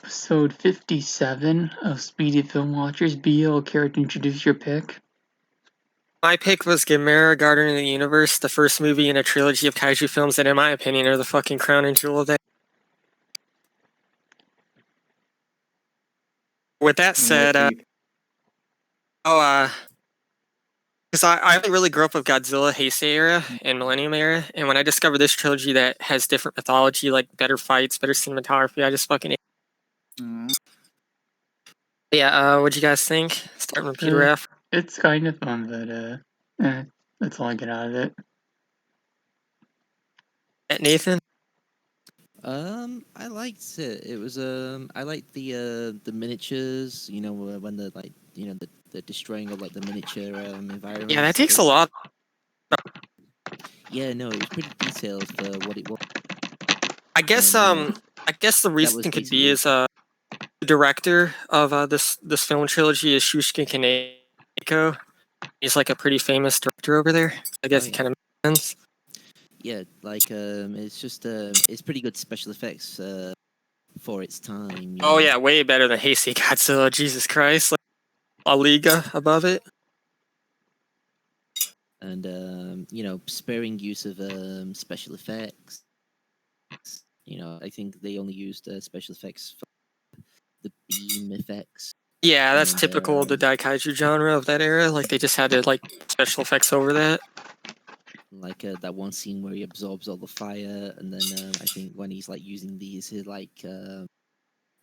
episode 57 of Speedy Film Watchers. BL, care to introduce your pick? My pick was Gamera Guardian of the Universe, the first movie in a trilogy of kaiju films that, in my opinion, are the fucking crown and jewel of that. With that said, because I only really grew up with Godzilla, Heisei era, and Millennium era, and when I discovered this trilogy that has different mythology, like better fights, better cinematography, I just fucking. Yeah, what'd you guys think? Starting with Peter F. It's kind of fun, but that's all I get out of it. Nathan? I liked it. It was I liked the miniatures. You know, when they're like, you know, the destroying of like the miniature environment. Yeah, that takes a lot. Yeah, no, it was pretty detailed for what it was. I guess the reason could be is the director of this film trilogy is Shusuke Kaneko. He's like a pretty famous director over there. I guess it kind of makes sense. Yeah, like it's just it's pretty good special effects for its time. Oh yeah, way better than Heisei Godzilla. Jesus Christ, like a league above it. And you know, sparing use of special effects. You know, I think they only used special effects for the beam effects. Yeah, that's typical of the Daikaiju genre of that era. Like they just had to like special effects over that. Like that one scene where he absorbs all the fire, and then I think when he's like using these like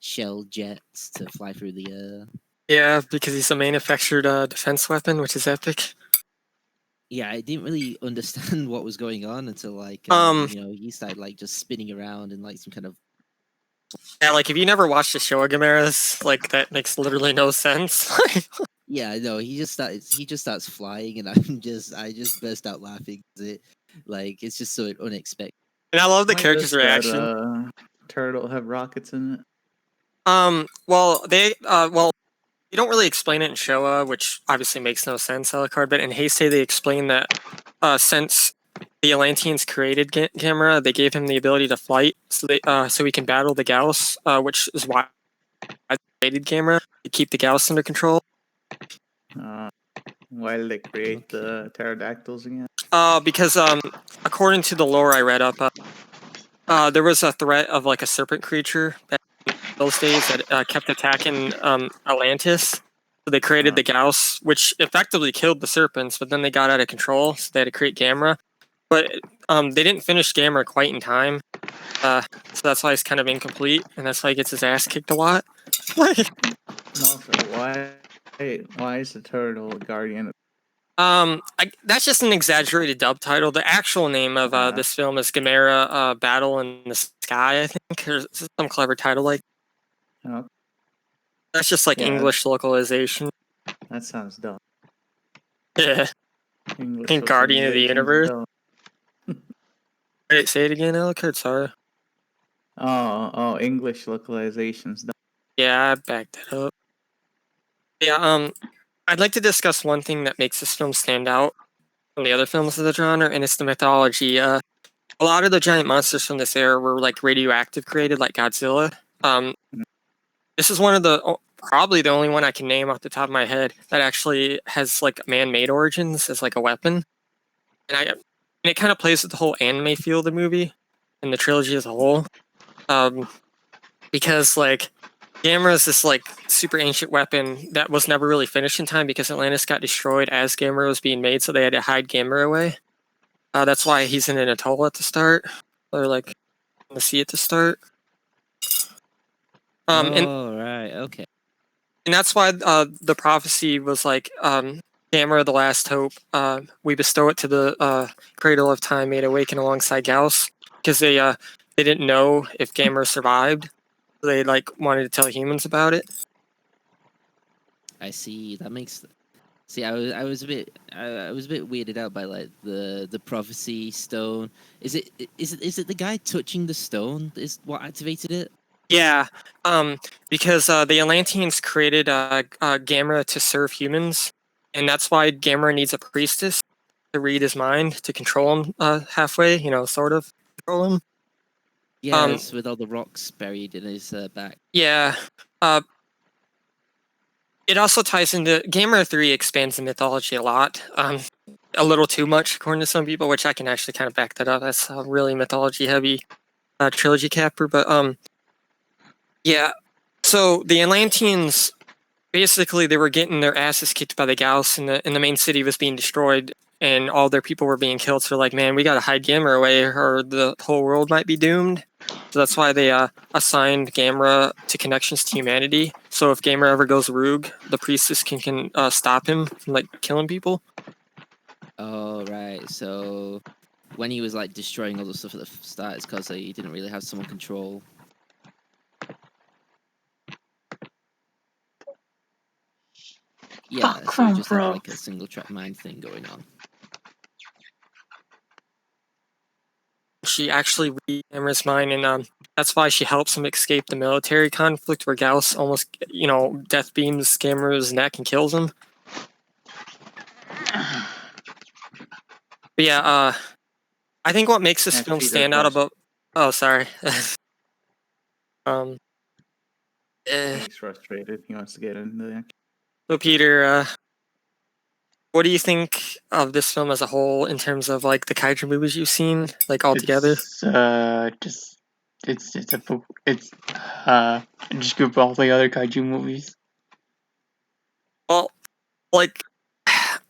shell jets to fly through the air. Yeah, because he's a manufactured defense weapon, which is epic. Yeah, I didn't really understand what was going on until like you know, he started like just spinning around in like some kind of. Yeah, like if you never watched the show of Gamera's, like that makes literally no sense. Yeah, I know. He just starts flying, and I just burst out laughing. It's just so unexpected. And I love the character's reaction. Turtle have rockets in it. Well, you don't really explain it in Showa, which obviously makes no sense, Alucard. But in Heisei, they explain that since the Atlanteans created Gamera, they gave him the ability to flight, so he can battle the Gauss, which is why I created Gamera to keep the Gauss under control. Why did they create the pterodactyls again? Because according to the lore I read up, there was a threat of like a serpent creature back in those days that kept attacking Atlantis. So they created the Gauss, which effectively killed the serpents, but then they got out of control, so they had to create Gamera. But they didn't finish Gamera quite in time, so that's why he's kind of incomplete, and that's why he gets his ass kicked a lot. Why is the turtle a guardian? That's just an exaggerated dub title. The actual name of this film is Gamera Battle in the Sky, I think. There's some clever title like. Oh. That's just like English localization. That sounds dumb. Yeah. English Guardian of the Universe. Wait, say it again, Alucard. Sorry. Oh, English localization's dumb. Yeah, I backed that up. Yeah, I'd like to discuss one thing that makes this film stand out from the other films of the genre, and it's the mythology. A lot of the giant monsters from this era were like radioactive created, like Godzilla. This is one of the probably the only one I can name off the top of my head that actually has like man-made origins as like a weapon, and it kind of plays with the whole anime feel of the movie and the trilogy as a whole, because like Gamera is this like super ancient weapon that was never really finished in time because Atlantis got destroyed as Gamera was being made, so they had to hide Gamera away. That's why he's in an atoll at the start, or like in the sea at the start. Right, okay. And that's why the prophecy was like, Gamera, the last hope. We bestow it to the cradle of time, made awaken alongside Gauss, because they didn't know if Gamera survived. So they like wanted to tell humans about it. I see. That makes. See, I was a bit weirded out by like the prophecy stone. Is it the guy touching the stone is what activated it? Yeah, because the Atlanteans created Gamera to serve humans, and that's why Gamera needs a priestess to read his mind to control him halfway. You know, sort of control him. Yes, with all the rocks buried in his back. Yeah. It also ties into Gamera 3 expands the mythology a lot. A little too much, according to some people, which I can actually kind of back that up. That's a really mythology heavy trilogy capper. But yeah. So the Atlanteans, basically, they were getting their asses kicked by the Gauss, and the main city was being destroyed, and all their people were being killed. So they're like, man, we gotta hide Gamera away, or the whole world might be doomed. So that's why they assigned Gamera to connections to humanity. So if Gamera ever goes rogue, the priestess can stop him from like killing people. Oh right, so when he was like destroying all the stuff at the start, it's because he didn't really have someone control. Yeah, Fuck, so he just had bro. like a single track mind thing going on. She actually reads Gamera's mind, and that's why she helps him escape the military conflict where Gauss almost, death beams Gamera's neck and kills him. But yeah, I think what makes this Ask film Peter stand a out question. about... Oh, sorry. um, He's frustrated. He wants to get into that. So Peter, what do you think of this film as a whole in terms of like the kaiju movies you've seen, like all together? Just group all the other kaiju movies. Well, like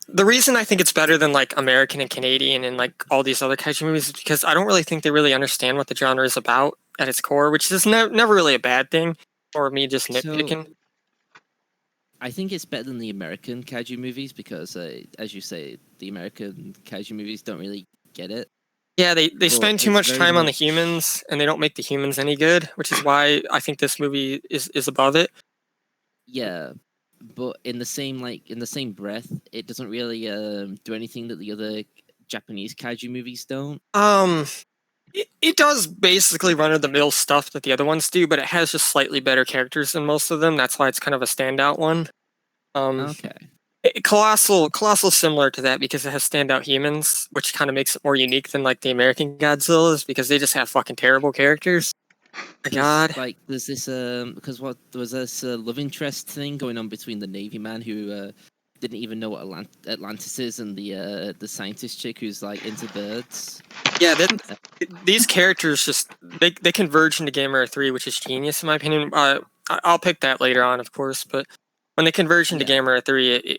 the reason I think it's better than like American and Canadian and like all these other kaiju movies is because I don't really think they really understand what the genre is about at its core, which is never really a bad thing, or me just nitpicking. So, I think it's better than the American kaiju movies because, as you say, the American kaiju movies don't really get it. Yeah, they But spend too it's much very time on the much- humans, and they don't make the humans any good, which is why I think this movie is above it. Yeah, but in the same breath, it doesn't really do anything that the other Japanese kaiju movies don't. It does basically run-of-the-mill stuff that the other ones do, but it has just slightly better characters than most of them. That's why it's kind of a standout one. Okay. Colossal similar to that because it has standout humans, which kind of makes it more unique than like the American Godzillas because they just have fucking terrible characters. My God. There's this because there was this love interest thing going on between the Navy man who didn't even know what Atlantis is and the scientist chick who's like into birds. Yeah, these characters just they converge into Gamera 3, which is genius in my opinion. I'll pick that later on, of course, but when they converge into Yeah. Gamera 3,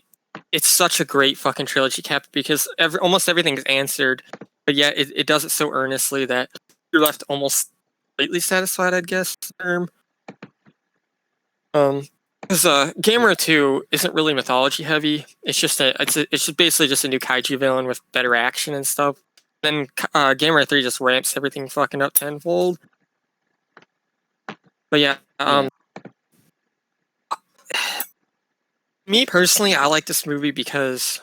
it's such a great fucking trilogy cap because almost everything is answered, but yet it does it so earnestly that you're left almost completely satisfied, I'd guess. Term. Because Gamera 2 isn't really mythology heavy. It's just basically just a new kaiju villain with better action and stuff. Then Gamera 3 just ramps everything fucking up tenfold. But yeah, me personally, I like this movie because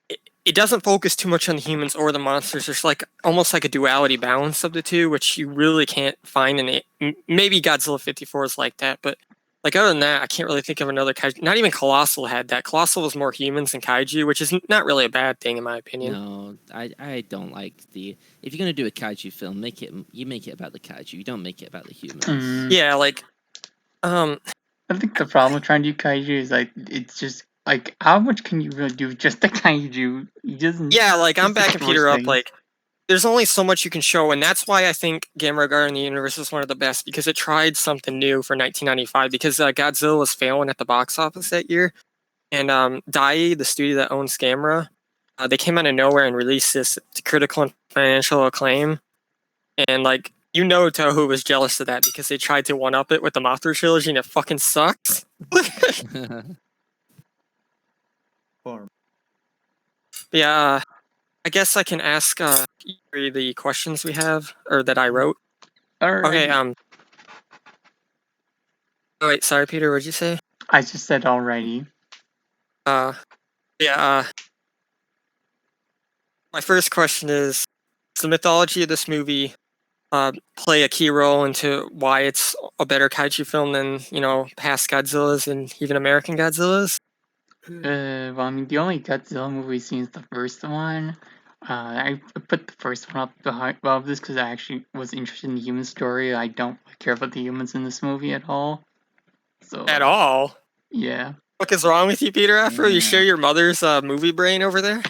it doesn't focus too much on the humans or the monsters. There's like almost like a duality balance of the two, which you really can't find in it. Maybe Godzilla 54 is like that, but like other than that, I can't really think of another kaiju. Not even Colossal had that. Colossal was more humans than kaiju, which is not really a bad thing in my opinion. No, I don't like the. If you're gonna do a kaiju film, make it about the kaiju. You don't make it about the humans. Yeah, like I think the problem with trying to do kaiju is like it's just like how much can you really do with just the kaiju? He doesn't. yeah, like I'm just backing destroys Peter up. things. Like there's only so much you can show, and that's why I think Gamera Guardian the Universe is one of the best because it tried something new for 1995. Because Godzilla was failing at the box office that year, and Dai, the studio that owns Gamera, they came out of nowhere and released this to critical and financial acclaim. And like Toho was jealous of that because they tried to one up it with the Mothra trilogy, and it fucking sucks. Form. Yeah, I guess I can ask the questions we have or that I wrote. Alright. Okay. Oh wait, sorry, Peter. What'd you say? I just said alrighty. Yeah. My first question is: does the mythology of this movie play a key role into why it's a better kaiju film than past Godzillas and even American Godzillas? Well, I mean, the only Godzilla movie we've seen is the first one. I put the first one up behind above this because I actually was interested in the human story. I don't care about the humans in this movie at all. So At all? yeah. What is wrong with you, Peter Afro? You Yeah. share your mother's movie brain over there?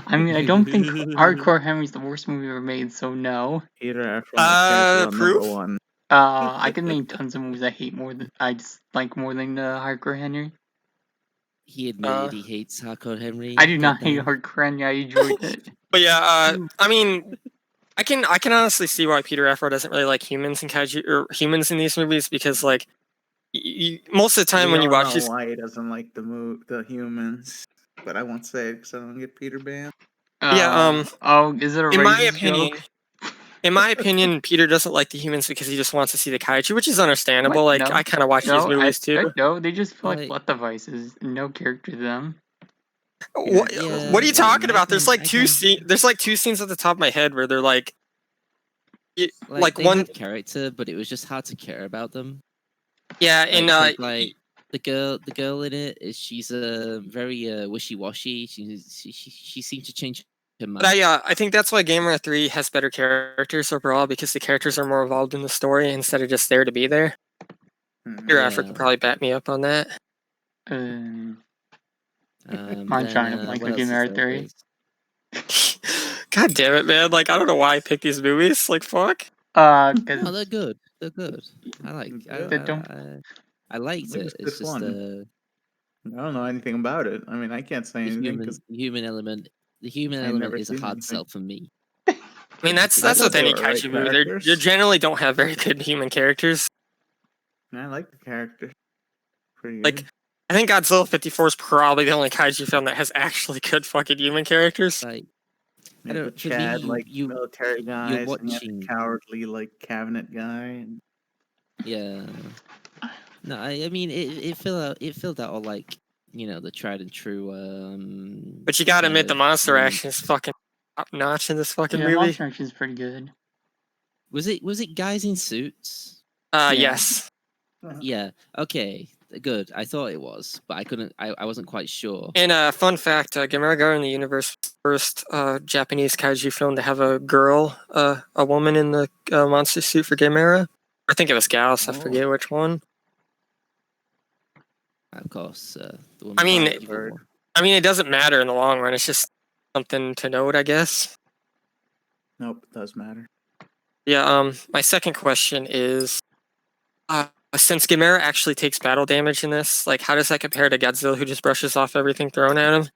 I mean, I don't think Hardcore Henry's the worst movie ever made, so no. Peter Afro, casual Proof? number one. I can name tons of movies I hate more than I dislike more than Hardcore Henry. He admitted he hates Hardcore Henry. I do not hate goddamn. Hardcore Henry. I enjoyed it. But yeah, I mean, I can honestly see why Peter Afro doesn't really like humans and kaiju or humans in these movies because like most of the time when you watch this, why he doesn't like the humans, but I won't say it because I don't get Peter banned. yeah, Oh, is it a in my racist opinion, joke? in my opinion, Peter doesn't like the humans because he just wants to see the kaiju, which is understandable. What? Like No. I kind of watch these movies too. No, they just feel like Like- plot devices. No character to them. What, Yeah, what are you talking I about? There's can- like I two can- scenes. There's like two scenes at the top of my head where they're like Like they one. had character, but it was just hard to care about them. Yeah, Like, and like the girl in it is she's very wishy-washy. She seemed to change her mind. but I think that's why Gamera 3 has better characters overall because the characters are more involved in the story instead of just there to be there. Your effort could probably back me up on that. Mine trying to like what a else is Gamera there, 3. please? God damn it, man! Like I don't know why I picked these movies. Like fuck. Oh, Because they're good. They're good. I like. They don't- I liked Like, it. it's It's just fun. I don't know anything about it. I mean, I can't say the anything because human element. The human I've element never is a seen hard anything. sell for me. I mean that's I thought with they any were alright kaiju movie. They characters. generally don't have very good human characters. I like the character. Pretty Like, good. I think Godzilla 54 is probably the only kaiju film that has actually good fucking human characters. Like Yeah, don't- but for me, Chad, like you- military guys, and you have watching- the cowardly like cabinet guy. And yeah. No, I mean it filled out all like the tried and true. But you gotta kind admit the of monster elements. action is fucking top notch in this fucking yeah, movie. Monster Action is pretty good. Was it guys in suits? Yeah. Yes. Yeah. Okay. Good. I thought it was, but I couldn't. I wasn't quite sure. And fun fact, Gamera Guardian in the Universe was the first Japanese kaiju film to have a girl, a woman in the monster suit for Gamera. I think it was Gauss, I forget which one. Of course. The woman I mean, that people Bird. want. I mean, it doesn't matter in the long run. It's just something to note, I guess. Nope, it does matter. Yeah. My second question is, since Gamera actually takes battle damage in this, like, how does that compare to Godzilla, who just brushes off everything thrown at him?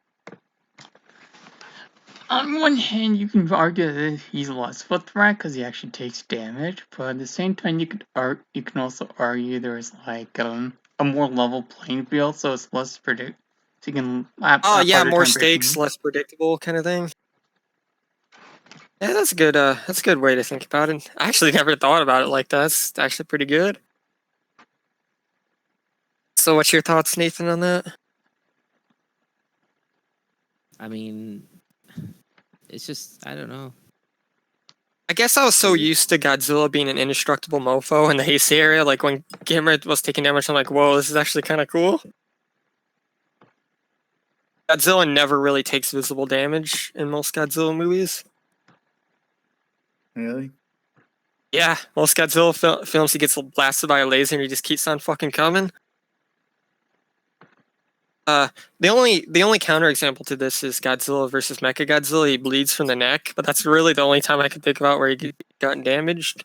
On one hand, you can argue that he's less of a threat because he actually takes damage, but at the same time, you can also argue there's like a more level playing field, so it's less predictable. So you can Oh yeah, harder more time breaking. stakes, less predictable, kind of thing. Yeah, that's a good. That's a good way to think about it. I actually never thought about it like that. That's actually pretty good. So, what's your thoughts, Nathan, on that? I mean, it's just I don't know. I guess I was so used to Godzilla being an indestructible mofo in the Heisei area. Like when Gamera was taking damage, I'm like, whoa, this is actually kind of cool. Godzilla never really takes visible damage in most Godzilla movies. Really? Yeah, most Godzilla films, he gets blasted by a laser and he just keeps on fucking coming. The only counterexample to this is Godzilla versus Mechagodzilla. He bleeds from the neck, but that's really the only time I can think about where he gotten damaged.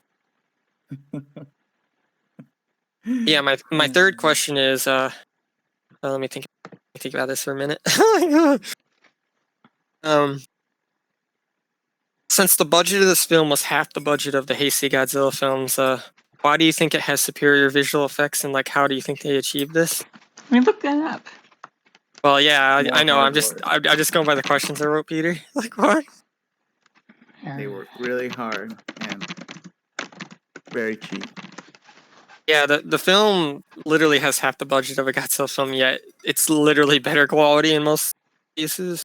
Yeah, my third question is let me think about this for a minute. Since the budget of this film was half the budget of the Heisei Godzilla films, why do you think it has superior visual effects, and like how do you think they achieved this? I mean, look that up. Well, yeah, More I know. I'm hardcore. just going by the questions I wrote, Peter. Like what? They work really hard and very cheap. Yeah, the film literally has half the budget of a Godzilla film, yet it's literally better quality in most cases.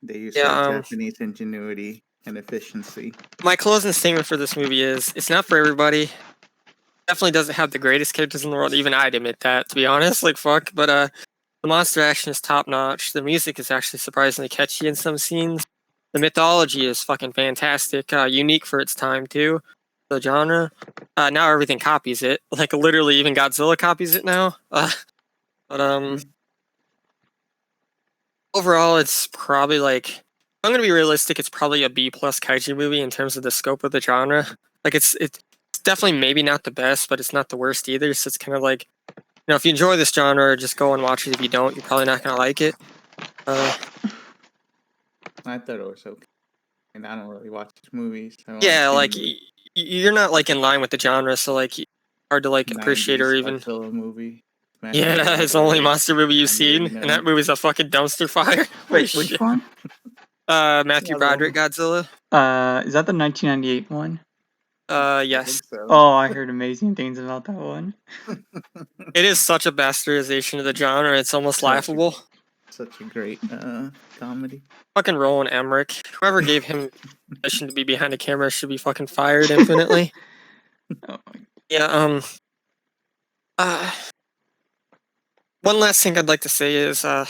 They use Yeah, that Japanese ingenuity and efficiency. My closing statement for this movie is it's not for everybody. Definitely doesn't have the greatest characters in the world. Even I'd admit that, to be honest. Like fuck, but The monster action is top notch. The music is actually surprisingly catchy in some scenes. The mythology is fucking fantastic, unique for its time too. The genre. Now everything copies it. Like literally, even Godzilla copies it now. But overall, it's probably like, if I'm gonna be realistic, it's probably a B plus kaiju movie in terms of the scope of the genre. Like it's definitely maybe not the best, but it's not the worst either. So it's kind of like, if you enjoy this genre, just go and watch it. If you don't, you're probably not gonna like it. I thought it was okay. And I don't really watch movies. Yeah, like you're not like in line with the genre, so like hard to like appreciate or even. Godzilla movie. Yeah, it's the only monster movie you've seen, and that movie's a fucking dumpster fire. Wait, which one? Matthew Broderick Godzilla. Is that the 1998 one? Yes. So. Oh, I heard amazing things about that one. It is such a bastardization of the genre, it's almost laughable. Such a great comedy. Fucking Roland Emmerich. Whoever gave him permission to be behind a camera should be fucking fired infinitely. Oh my. Yeah, one last thing I'd like to say is, I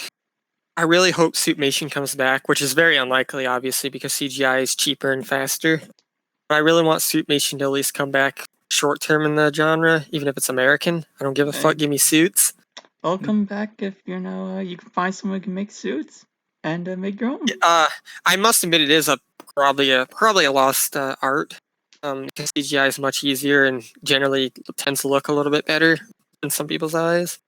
really hope Suitmation comes back, which is very unlikely, obviously, because CGI is cheaper and faster. But I really want Suitmation to at least come back short term in the genre, even if it's American. I don't give a fuck. Give me suits. I'll come back if you can find someone who can make suits and make your own. I must admit it is probably a lost art. Because CGI is much easier and generally tends to look a little bit better in some people's eyes.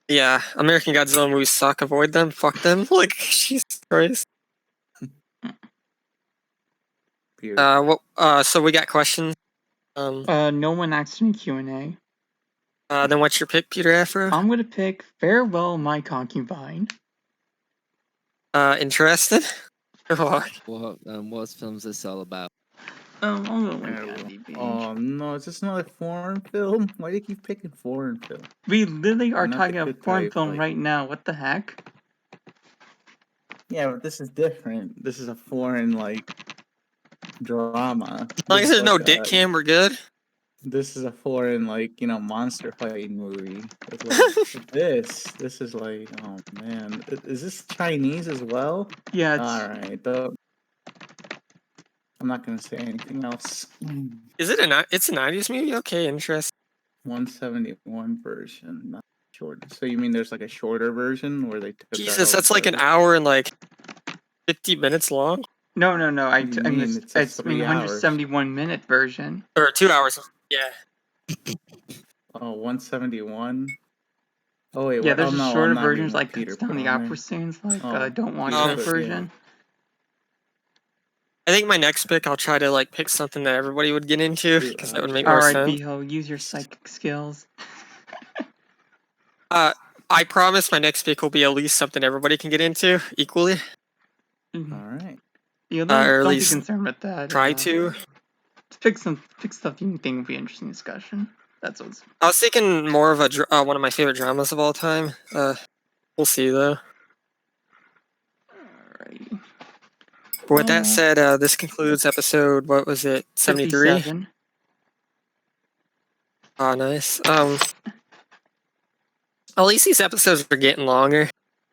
Yeah, American Godzilla movies suck. Avoid them. Fuck them. Like, Jesus Christ. So we got questions. No one asked in Q&A. Then what's your pick, Peter Afro? I'm gonna pick Farewell, My Concubine. Interested? What film's this all about? I'm gonna link IMDb. Oh no, it's just another foreign film. Why do you keep picking foreign film? We literally are Not talking the about good foreign type, film like- right now. What the heck? Yeah, but this is different. This is a foreign drama. As long as there's no dick cam, we're good. This is a foreign monster fighting movie. This is like, oh man, is this Chinese as well? Yeah, it's All right, though. I'm not gonna say anything else. Is it it's a 90s movie? Okay, interesting. 171 version, not short. So you mean there's like a shorter version where they took out Jesus, all that's the like an other- hour and like 50 minutes long? no. I What do you mean mean? It's like it's 3 hours. 171-minute version. Or 2 hours. Yeah. Oh, 171. Oh wait, Yeah, what? there's Oh, a no, shorter I'm not version, reading like Peter cuts down put the on opera there. scenes, like Oh, don't watch Peter that put, version. I think my next pick, I'll try to like pick something that everybody would get into, because that would make more All right, sense. Beho, use your psychic skills. I promise my next pick will be at least something everybody can get into equally. All right. Yeah, Or don't at be least concerned with that. Try to. Just pick stuff you think would be interesting discussion. That's what's. I was thinking more of one of my favorite dramas of all time. We'll see though. Alrighty. But with that said, this concludes episode. What was it? 73. 57. Oh, nice. At least these episodes are getting longer.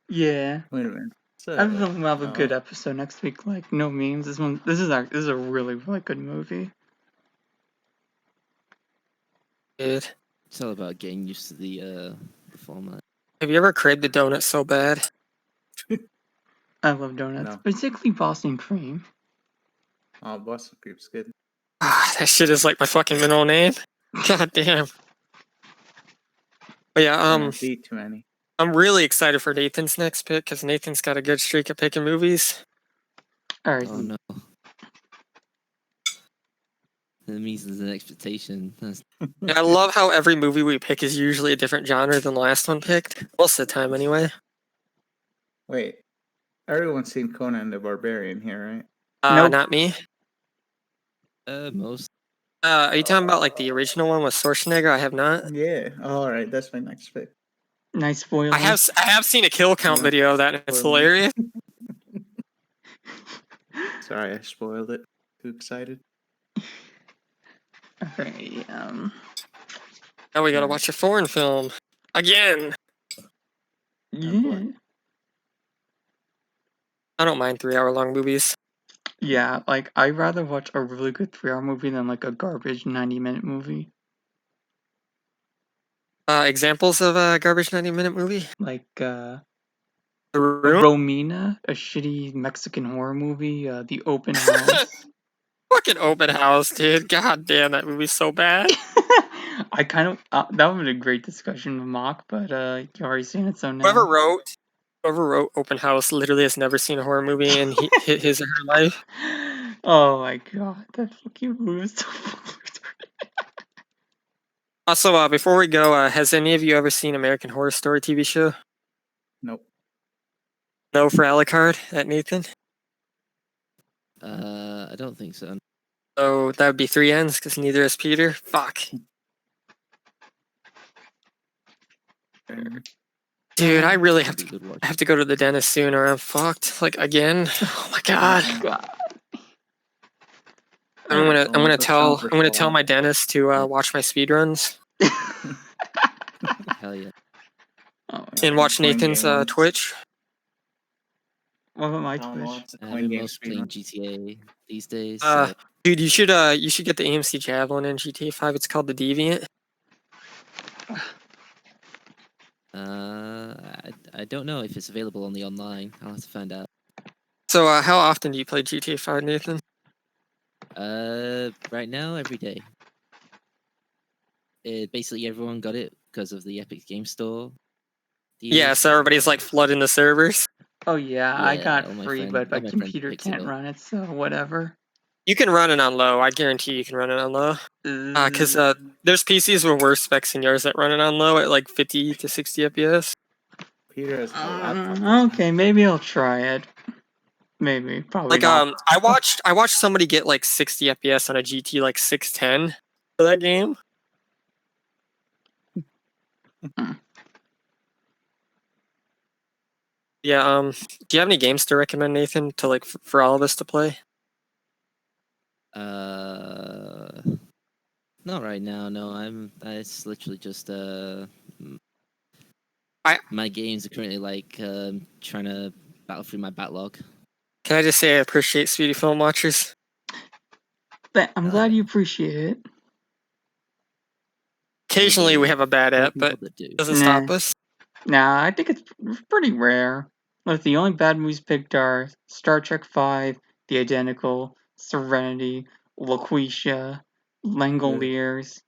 Yeah. Wait a minute. I feel we'll have a good episode next week. Like no memes. This is a really good movie. Good. It's all about getting used to the format. Have you ever craved a donut so bad? I love donuts, No. particularly Boston cream. Oh, Boston Creep's good. That shit is like my fucking middle name. God damn. But yeah, Don't eat too many. I'm really excited for Nathan's next pick, because Nathan's got a good streak of picking movies. Alright. Oh no. That means there's an expectation. And I love how every movie we pick is usually a different genre than the last one picked. Most of the time, anyway. Wait, everyone's seen Conan the Barbarian here, right? Nope. Not me. Most. Are you talking about like the original one with Schwarzenegger? I have not. Yeah. All right, that's my next pick. Nice spoiler. I have seen a kill count Yeah. video of that, and it's hilarious. Sorry, I spoiled it. Too excited. Alright. Now we gotta watch a foreign film again. Yeah. I don't mind 3-hour-long movies. Yeah, like I'd rather watch a really good 3-hour movie than like a garbage 90-minute movie. Examples of a garbage 90-minute movie? Like The Room? Romina, a shitty Mexican horror movie, The Open House. Fucking Open House, dude. God damn, that movie's so bad. I kind of that would be a great discussion with Mock, but you already seen it, so no. Whoever wrote Open House literally has never seen a horror movie in his or her life. Oh my god, that fucking movie is so Also, before we go, has any of you ever seen American Horror Story TV show? Nope. No for Alucard at Nathan? I don't think so. So that would be 3 ends because neither is Peter. Fuck. Dude, I really have to go to the dentist soon or I'm fucked. Like again. Oh my god. God. I'm gonna tell my dentist to watch my speedruns. Hell yeah. Oh, And watch Nathan's Twitch. what about my Twitch? I've been mostly playing GTA these days. Dude, you should get the AMC Javelin in GTA 5. It's called the Deviant. I don't know if it's available on the online. I'll have to find out. So how often do you play GTA 5, Nathan? Right now, every day. Basically, everyone got it because of the Epic Game Store. Yeah, so everybody's like flooding the servers. Oh yeah, I got all my free, friend- but my all my friends computer picked it can't up. run it, so whatever. You can run it on low. I guarantee you can run it on low. Because there's PCs with worse specs than yours that run it on low at like 50 to 60 FPS. Peter has a laptop. Okay, maybe I'll try it. Maybe, probably Like not. I watched somebody get like 60 FPS on a GT like 610 for that game. Yeah, do you have any games to recommend, Nathan, to like for all of us to play? Not right now. No, it's literally just my games are currently like trying to battle through my backlog. Can I just say I appreciate Speedy Film Watchers? I'm glad you appreciate it. Occasionally we have a bad app, but it doesn't stop us. Nah, I think it's pretty rare. Like, the only bad movies picked are Star Trek V, The Identical, Serenity, LaQuisha, Langoliers.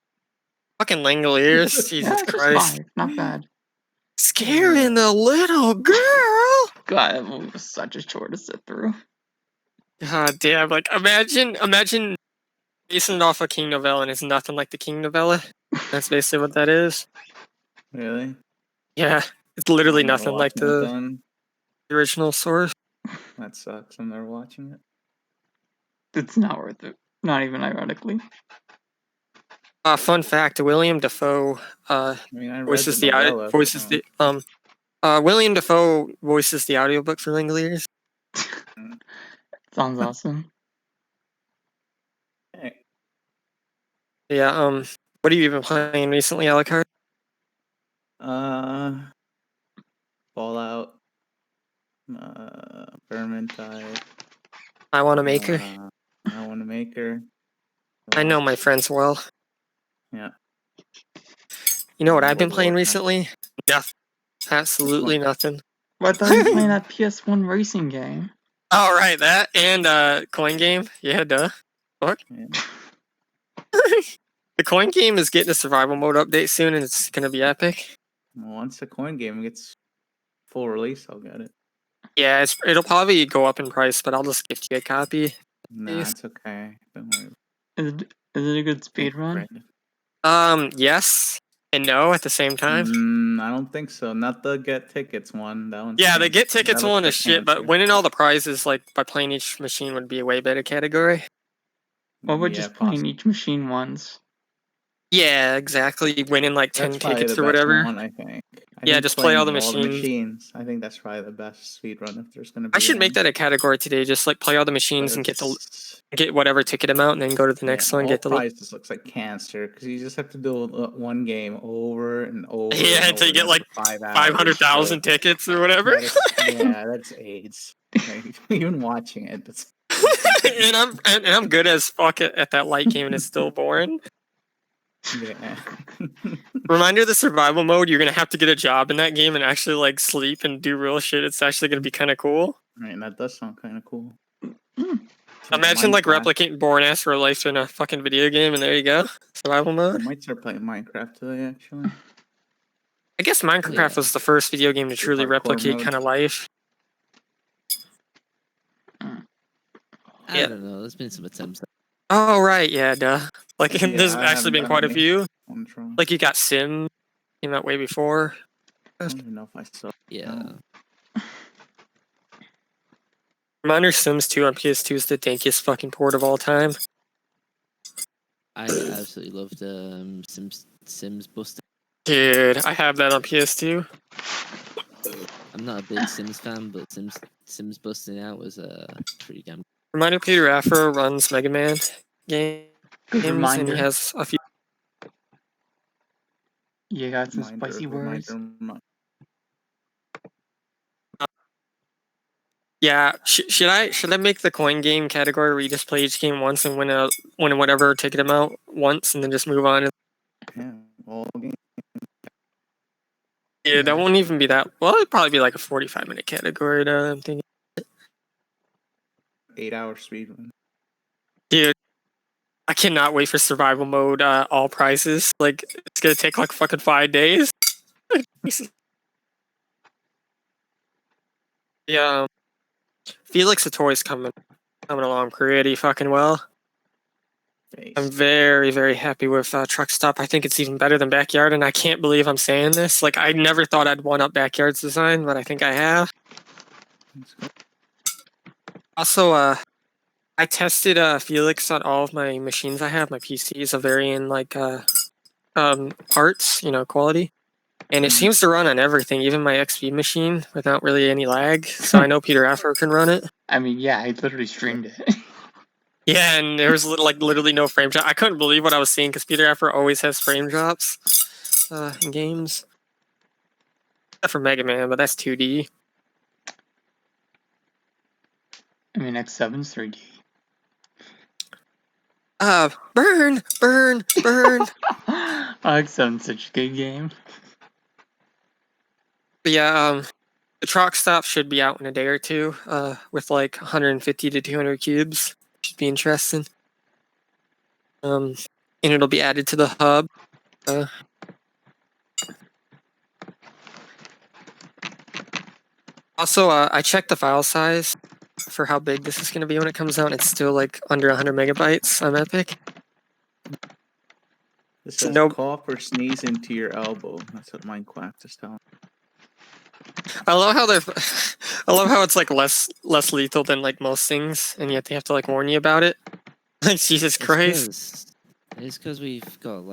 Fucking Langoliers, Jesus Yeah, Christ. 5, not bad. Scaring the little girl! God, that movie was such a chore to sit through. God damn, like imagine basing it off a King novella and it's nothing like the King novella. That's basically what that is. Really? Yeah, it's literally nothing like the original source. That sucks. I'm never watching it. It's not worth it. Not even ironically. Fun fact: William Dafoe voices William Dafoe voices the audiobook for Langoliers. Sounds awesome. Hey. Yeah. What have you been playing recently, Alucard? Fallout. Vermintide. I Want to Make Her. I Want to Make Her. I know my friends well. Yeah. You know what I've been playing recently? Nothing. Absolutely nothing. Well, I thought you were playing that PS1 racing game. Oh, right, that and coin game. Yeah, duh. Fuck. Yeah. The coin game is getting a survival mode update soon, and it's gonna be epic. Well, once the coin game gets full release, I'll get it. Yeah, it'll probably go up in price, but I'll just gift you a copy. Nah, it's okay. Don't worry. Is it a good speed run? Yes and no at the same time. I don't think so. Not the get tickets one. That one. Yeah, the get tickets one is shit, but winning all the prizes like by playing each machine would be a way better category. Well, we're just playing each machine once. Yeah, exactly. Winning like 10 tickets or whatever. One, I think. Yeah, think just play all the playing machines. I think that's probably the best speedrun if there's gonna be I should make one. that a category today. Just like play all the But machines and it's get whatever ticket amount, and then go to the next one. all Get the prizes looks like cancer because you just have to do one game over and over yeah and until over you get again like for 5 hours. 500,000 tickets or whatever. That's AIDS. Like, even watching it, that's and I'm good as fuck at that light game, and it's still boring. yeah. Reminder of the survival mode, you're gonna have to get a job in that game and actually like sleep and do real shit. It's actually gonna be kind of cool. Right, that does sound kind of cool. Imagine like Minecraft. replicating boring ass real life in a fucking video game, and there you go, survival I mode. might start playing Minecraft today, actually. I guess Minecraft Yeah. was the first video game to truly hardcore replicate mode. kind of life. I Yeah. don't know. There's been some attempts. Oh right, yeah, duh. Like Yeah, there's I actually haven't been done quite a any. few. I'm trying. Like you got Sim, came out way before. I don't even know if I saw. Yeah. Reminder Sims 2 on PS2 is the dankiest fucking port of all time. I absolutely loved Sims Buster. Dude, I have that on PS2. I'm not a big Sims fan, but Sims busting out was pretty damn. Reminder Peter Afro runs Mega Man games, and reminder. he has a few. You got some spicy words. Yeah, should I make the coin game category where you just play each game once and win whatever ticket amount once and then just move on? Yeah, all games. Yeah, that won't even be that. Well, it'd probably be like a 45-minute category. Though, I'm thinking. 8-hour speedrun. Dude, I cannot wait for survival mode. All prizes. Like it's gonna take like fucking 5 days. Yeah. Felix Satoi's coming along pretty fucking well. I'm very, very happy with Truck Stop. I think it's even better than Backyard, and I can't believe I'm saying this. Like, I never thought I'd one up Backyard's design, but I think I have. Also, I tested Felix on all of my machines I have, my PCs of varying like parts, quality. And it seems to run on everything, even my XP machine, without really any lag. So I know Peter Afro can run it. I mean, yeah, I literally streamed it. Yeah, and there was like literally no frame drop. I couldn't believe what I was seeing because Peter Afro always has frame drops in games. Except for Mega Man, but that's 2D. I mean, X7's 3D. Burn! X7's such a good game. But yeah, the Truck Stop should be out in a day or two with like 150 to 200 cubes. Should be interesting. And it'll be added to the hub. Also, I checked the file size for how big this is going to be when it comes out. It's still like under 100 megabytes on Epic. This says cough or sneeze into your elbow. That's what Minecraft is telling. I love how it's like less lethal than like most things, and yet they have to like warn you about it. Like Jesus Christ! It's because we've got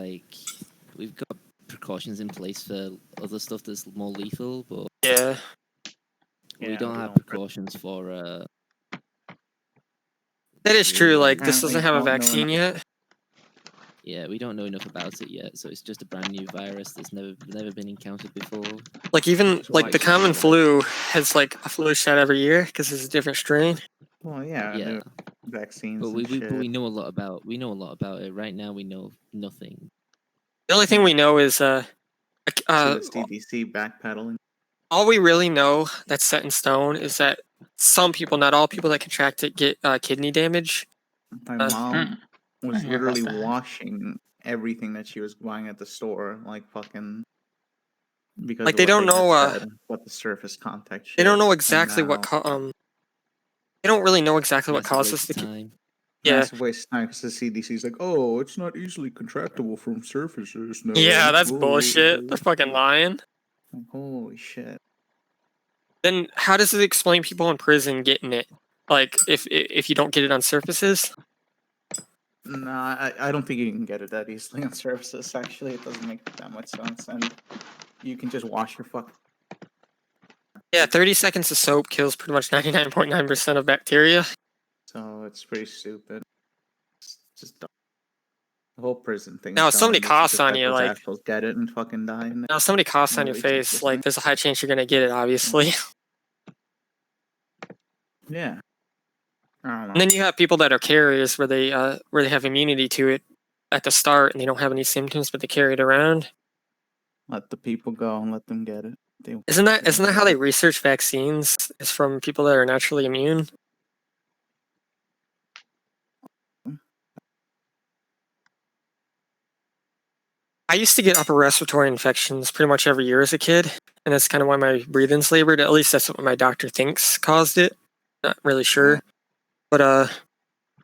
precautions in place for other stuff that's more lethal, but yeah, we don't have precautions for. That is true. Like this doesn't have a vaccine yet. Yeah, we don't know enough about it yet, so it's just a brand new virus that's never been encountered before. Like even like the common flu has like a flu shot every year because it's a different strain. Well, yeah. Vaccines. But we know a lot about it. Right now, we know nothing. The only thing we know is the CDC backpedaling. All we really know that's set in stone is that some people, not all people that contract it, get kidney damage. My mom was literally washing everything that she was buying at the store, like fucking. Because like they don't know what the surface contact. They don't know exactly what. They don't really know exactly what causes the. Yeah. Massive waste of time because the CDC's like, oh, it's not easily contractable from surfaces. No. Yeah, that's bullshit. They're fucking lying. Holy shit. Then how does it explain people in prison getting it? Like, if you don't get it on surfaces? Nah, I don't think you can get it that easily on surfaces. Actually, it doesn't make that much sense. And you can just wash your fuck. Yeah, 30 seconds of soap kills pretty much 99.9% of bacteria. So it's pretty stupid. It's just dumb. The whole prison thing. Now, if somebody coughs on you, those like assholes get it and fucking die. And now, if somebody coughs on your Really face, just like listening. there's a high chance you're gonna get it, obviously. yeah. I don't know. And then you have people that are carriers where they have immunity to it at the start and they don't have any symptoms, but they carry it around. Let the people go and let them get it. Isn't that how they research vaccines? Is from people that are naturally immune? I used to get upper respiratory infections pretty much every year as a kid, and that's kind of why my breathing's labored. At least that's what my doctor thinks caused it. Not really sure, but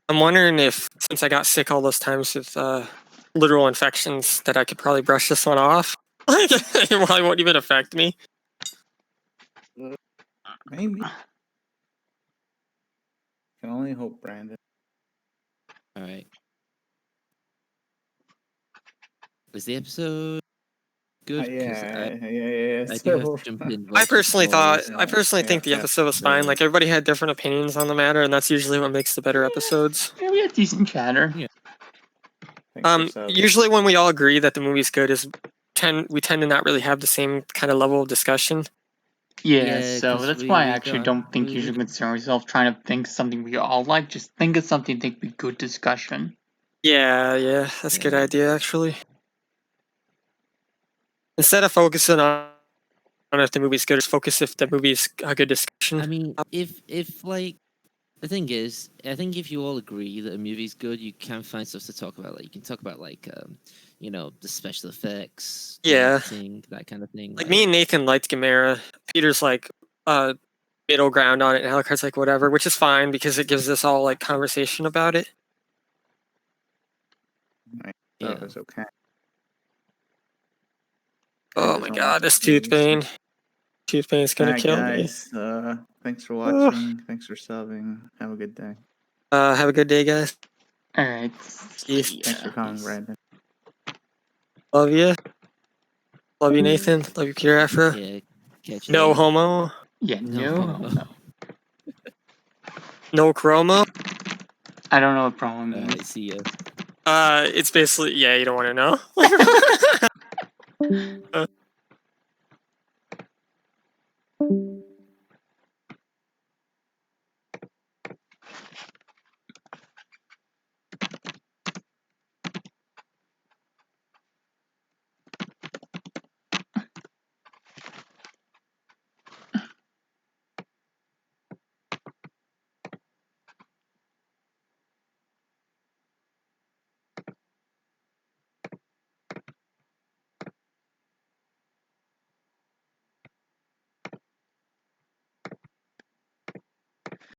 I'm wondering if since I got sick all those times with literal infections, that I could probably brush this one off. It probably won't even affect me. Maybe. Can only hope, Brandon. All right. Was the episode good? 'Cause Yeah. I do have to jump in. I personally voice think the episode was fine. Like everybody had different opinions on the matter, and that's usually what makes the better episodes. Yeah, we had decent chatter. Yeah. Usually when we all agree that the movie's good we tend to not really have the same kind of level of discussion. Yeah, Yeah, so 'cause that's we- why I we actually got- don't think you we- should concern yourself trying to think of something we all like. Just think of something you think would be good discussion. Yeah, that's a good Yeah. idea actually. Instead of focusing on if the movie's good, just focus if the movie's a good discussion. I mean, if like the thing is, I think if you all agree that a movie's good, you can find stuff to talk about. Like you can talk about like the special effects, Yeah. acting, that kind of thing. Like me and Nathan liked Gamera. Peter's like middle ground on it, and Alucard's like whatever, which is fine because it gives us all like conversation about it. Yeah. That was okay. Oh my god, this tooth pain. Tooth pain's gonna Alright, kill guys. Thanks for watching. Thanks for subbing. Have a good day. me. Have a good day, guys. Alright. Peace. Thanks for coming, Peace. Brandon. Love you. Love you, Nathan. Love you, Peter Afro. Yeah. Catch you No later. homo. Yeah, No. no. No chromo. I don't know what problem All means. right. See ya. It's basically you don't want to know.